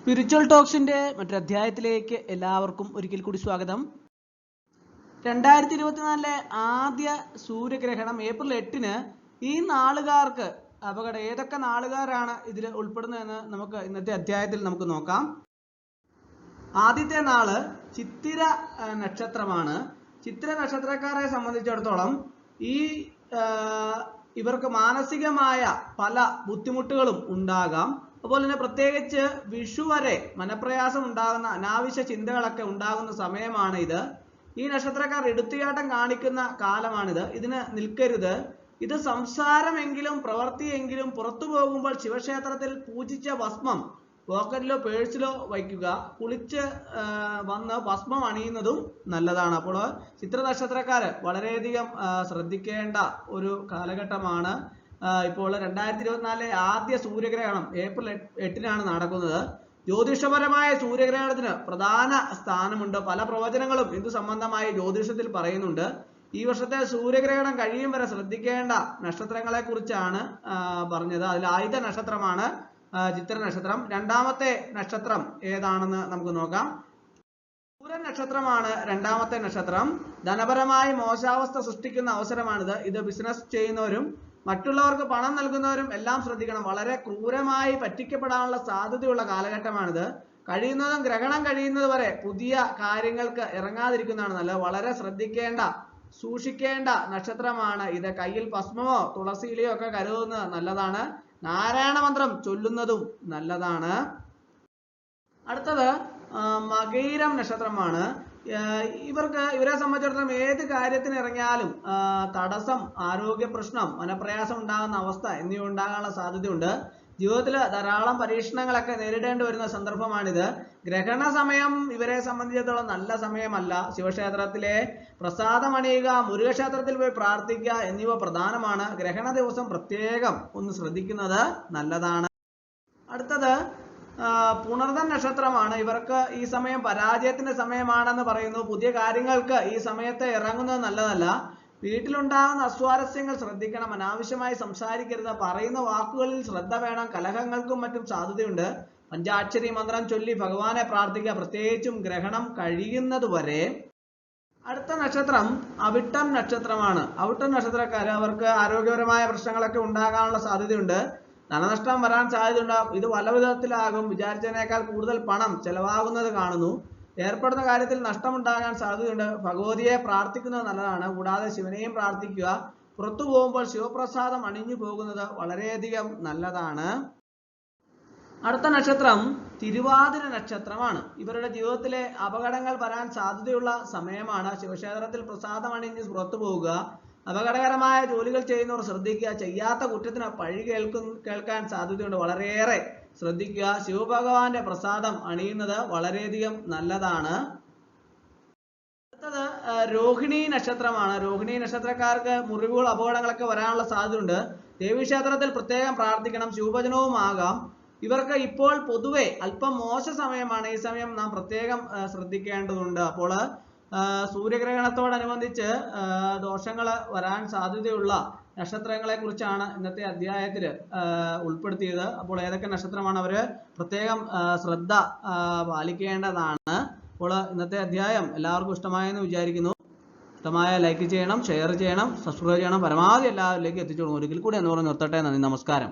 Spiritual ടോക്സിന്റെ മറ്റൊരു അധ്യായത്തിലേക്ക് എല്ലാവർക്കും ഒരിക്കൽ കൂടി സ്വാഗതം. 2024 ആദ്യ സൂര്യഗ്രഹണം ഏപ്രിൽ 8 ഈ നാളുകാർക്ക് ഏതൊക്കെ നാളുകാരാണ് ഇതിൽ ഉൾപ്പെടുന്നതെന്ന് നമുക്ക് ഇന്നത്തെ അധ്യായത്തിൽ നമുക്ക് നോക്കാം. ആദ്യത്തെ നാള് ചിത്തിര നക്ഷത്രമാണ്. ചിത്തിര നക്ഷത്രക്കാരെ സംബന്ധിച്ചിടത്തോളം ഇവർക്ക് മാനസികമായ പല ബുദ്ധിമുട്ടുകളും ഉണ്ടാകാം. അതുപോലെ തന്നെ പ്രത്യേകിച്ച് വിഷു വരെ മനപ്രയാസം ഉണ്ടാകുന്ന അനാവശ്യ ചിന്തകളൊക്കെ ഉണ്ടാകുന്ന സമയമാണ് ഇത്. ഈ നക്ഷത്രക്കാർ എടുത്തുചാട്ടം കാണിക്കുന്ന കാലമാണിത്. ഇതിന് നിൽക്കരുത്. ഇത് സംസാരമെങ്കിലും പ്രവൃത്തിയെങ്കിലും പുറത്തു പോകുമ്പോൾ ശിവക്ഷേത്രത്തിൽ പൂജിച്ച ഭസ്മം പോക്കറ്റിലോ പേഴ്സിലോ വയ്ക്കുക. കുളിച്ച് വന്ന് ഭസ്മം അണിയുന്നതും നല്ലതാണ്. അപ്പോൾ ചിത്ര നക്ഷത്രക്കാര് വളരെയധികം ശ്രദ്ധിക്കേണ്ട ഒരു കാലഘട്ടമാണ്. ഇപ്പോൾ 2024 ആദ്യ സൂര്യഗ്രഹണം ഏപ്രിൽ 8 നടക്കുന്നത്. ജ്യോതിഷപരമായ സൂര്യഗ്രഹണത്തിന് പ്രധാന സ്ഥാനമുണ്ട്. പല പ്രവചനങ്ങളും ഇത് സംബന്ധമായി ജ്യോതിഷത്തിൽ പറയുന്നുണ്ട്. ഈ വർഷത്തെ സൂര്യഗ്രഹണം കഴിയും വരെ ശ്രദ്ധിക്കേണ്ട നക്ഷത്രങ്ങളെ കുറിച്ചാണ് പറഞ്ഞത്. അതിൽ ആദ്യത്തെ നക്ഷത്രമാണ് ചിത്ര നക്ഷത്രം. രണ്ടാമത്തെ നക്ഷത്രം ഏതാണെന്ന് നമുക്ക് നോക്കാം. പൂരം നക്ഷത്രമാണ് രണ്ടാമത്തെ നക്ഷത്രം. ധനപരമായി മോശാവസ്ഥ സൃഷ്ടിക്കുന്ന അവസരമാണിത്. ഇത് ബിസിനസ് ചെയ്യുന്നവരും മറ്റുള്ളവർക്ക് പണം നൽകുന്നവരും എല്ലാം ശ്രദ്ധിക്കണം. വളരെ ക്രൂരമായി പറ്റിക്കപ്പെടാനുള്ള സാധ്യതയുള്ള കാലഘട്ടമാണിത്. കഴിയുന്നതും ഗ്രഹണം കഴിയുന്നത് വരെ പുതിയ കാര്യങ്ങൾക്ക് ഇറങ്ങാതിരിക്കുന്നതാണ് നല്ലത്. വളരെ ശ്രദ്ധിക്കേണ്ട സൂക്ഷിക്കേണ്ട നക്ഷത്രമാണ് ഇത്. കയ്യിൽ ഭസ്മമോ തുളസിയിലയോ ഒക്കെ കരുതുന്നത് നല്ലതാണ്. നാരായണ മന്ത്രം ചൊല്ലുന്നതും നല്ലതാണ്. അടുത്തത് മകയിരം നക്ഷത്രമാണ്. ഇവരെ സംബന്ധിച്ചിടത്തോളം ഏത് കാര്യത്തിന് ഇറങ്ങിയാലും തടസ്സം, ആരോഗ്യ പ്രശ്നം, മനപ്രയാസം ഉണ്ടാകുന്ന അവസ്ഥ എന്നിവ ഉണ്ടാകാനുള്ള സാധ്യതയുണ്ട്. ജീവിതത്തിൽ ധാരാളം പരീക്ഷണങ്ങളൊക്കെ നേരിടേണ്ടി വരുന്ന സന്ദർഭമാണിത്. ഗ്രഹണ സമയം ഇവരെ സംബന്ധിച്ചിടത്തോളം നല്ല സമയമല്ല. ശിവക്ഷേത്രത്തിലെ പ്രസാദം അണിയുക, മുരുകക്ഷേത്രത്തിൽ പോയി പ്രാർത്ഥിക്കുക എന്നിവ പ്രധാനമാണ്. ഗ്രഹണ ദിവസം പ്രത്യേകം ഒന്ന് ശ്രദ്ധിക്കുന്നത് നല്ലതാണ്. അടുത്തത് പുണർദം നക്ഷത്രമാണ്. ഇവർക്ക് ഈ സമയം പരാജയത്തിന്റെ സമയമാണെന്ന് പറയുന്നു. പുതിയ കാര്യങ്ങൾക്ക് ഈ സമയത്ത് ഇറങ്ങുന്നത് നല്ലതല്ല. വീട്ടിലുണ്ടാകുന്ന അസ്വാരസ്യങ്ങൾ ശ്രദ്ധിക്കണം. അനാവശ്യമായി സംസാരിക്കരുത്. പറയുന്ന വാക്കുകളിൽ ശ്രദ്ധ വേണം. കലഹങ്ങൾക്കും മറ്റും സാധ്യതയുണ്ട്. പഞ്ചാക്ഷരി മന്ത്രം ചൊല്ലി ഭഗവാനെ പ്രാർത്ഥിക്കുക, പ്രത്യേകിച്ചും ഗ്രഹണം കഴിയുന്നത് വരെ. അടുത്ത നക്ഷത്രം അവിട്ടം നക്ഷത്രമാണ്. അവിട്ടം നക്ഷത്രക്കാര് അവർക്ക് ആരോഗ്യപരമായ പ്രശ്നങ്ങളൊക്കെ ഉണ്ടാകാനുള്ള സാധ്യതയുണ്ട്. ധനനഷ്ടം വരാൻ സാധ്യതയുണ്ടാകും. ഇത് പല വിധത്തിലാകും. വിചാരിച്ചതിനേക്കാൾ കൂടുതൽ പണം ചെലവാകുന്നത് കാണുന്നു. ഏർപ്പെടുന്ന കാര്യത്തിൽ നഷ്ടമുണ്ടാകാൻ സാധ്യതയുണ്ട്. ഭഗവതിയെ പ്രാർത്ഥിക്കുന്നത് നല്ലതാണ്. കൂടാതെ ശിവനെയും പ്രാർത്ഥിക്കുക. പുറത്തു പോകുമ്പോൾ ശിവപ്രസാദം അണിഞ്ഞു പോകുന്നത് വളരെയധികം നല്ലതാണ്. അടുത്ത നക്ഷത്രം തിരുവാതിര നക്ഷത്രമാണ്. ഇവരുടെ ജീവിതത്തിലെ അപകടങ്ങൾ വരാൻ സാധ്യതയുള്ള സമയമാണ്. ശിവക്ഷേത്രത്തിൽ പ്രസാദം അണിഞ്ഞ് പുറത്തു പോവുക. അപകടകരമായ ജോലികൾ ചെയ്യുന്നവർ ശ്രദ്ധിക്കുക. ചെയ്യാത്ത കുറ്റത്തിന് പഴി കേൾക്കാൻ സാധ്യതയുണ്ട്. വളരെയേറെ ശ്രദ്ധിക്കുക. ശിവഭഗവാന്റെ പ്രസാദം അണിയുന്നത് വളരെയധികം നല്ലതാണ്. അടുത്തത് രോഹിണി നക്ഷത്രമാണ്. രോഹിണി നക്ഷത്രക്കാർക്ക് മുറിവുകൾ, അപകടങ്ങളൊക്കെ വരാനുള്ള സാധ്യതയുണ്ട്. ദേവീക്ഷേത്രത്തിൽ പ്രത്യേകം പ്രാർത്ഥിക്കണം. ശിവഭജനവും ആകാം. ഇവർക്ക് ഇപ്പോൾ പൊതുവെ അല്പം മോശ സമയമാണ്. ഈ സമയം നാം പ്രത്യേകം ശ്രദ്ധിക്കേണ്ടതുണ്ട്. അപ്പോൾ സൂര്യഗ്രഹണത്തോടനുബന്ധിച്ച് ദോഷങ്ങൾ വരാൻ സാധ്യതയുള്ള നക്ഷത്രങ്ങളെ കുറിച്ചാണ് ഇന്നത്തെ അധ്യായത്തിൽ ഉൾപ്പെടുത്തിയത്. അപ്പോൾ ഏതൊക്കെ നക്ഷത്രമാണ് അവര് പ്രത്യേകം ശ്രദ്ധ പാലിക്കേണ്ടതാണ്. അപ്പോൾ ഇന്നത്തെ അധ്യായം എല്ലാവർക്കും ഇഷ്ടമായെന്ന് വിചാരിക്കുന്നു. ഇഷ്ടമായ ലൈക്ക് ചെയ്യണം, ഷെയർ ചെയ്യണം, സബ്സ്ക്രൈബ് ചെയ്യണം. പരമാവധി എല്ലാവരിലേക്ക് എത്തിച്ചു കൊടുക്കും. ഒരിക്കൽ കൂടി എന്ന് പറഞ്ഞ് നിർത്തട്ടെ. നന്ദി, നമസ്കാരം.